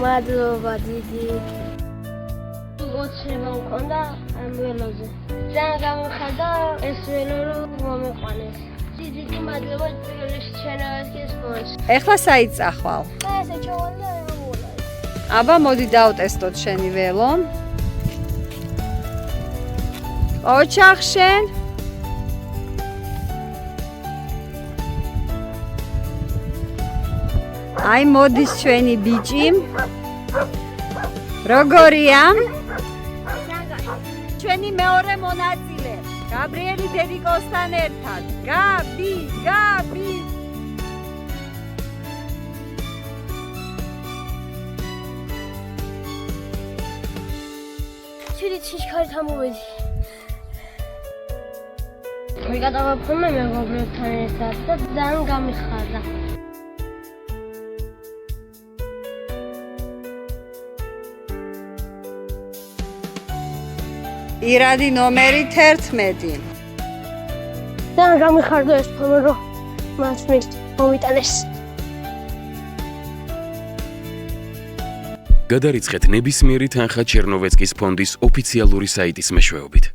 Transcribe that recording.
მადლობა დიდი. ოცნება მქონდა ამ ველოზე. ძალიან გამიხარდა ეს ველო რომ მომეყვანეს. დიდი მადლობა პირველში ჩენავსკის ფონდს. ეხლა საიწახვალ. ესე ჩავალი და მოვალი. აბა მოდი დავტესტოთ შენი ველო. ოჩახშენ. აი მოდის ჩვენი ბიჭი. როგორია? ჩვენი მეორე მონაწილე, გაბრიელი დედიკოსთან ერთად. გაბი. ჩილი ჩიშქარით ამოვედი. ვიგადავაფორმე მეგობრებთან ერთად და ძალიან გამიხარდა. ირადი ნომერი 11. ძალიან გამიხარდა ეს ფორმე რომ მას მოვიტანეს. გადარიცხეთ ნებისმიერი თანხა ჩერნოვეცკის ფონდის ოფიციალური საიტის მეშვეობით.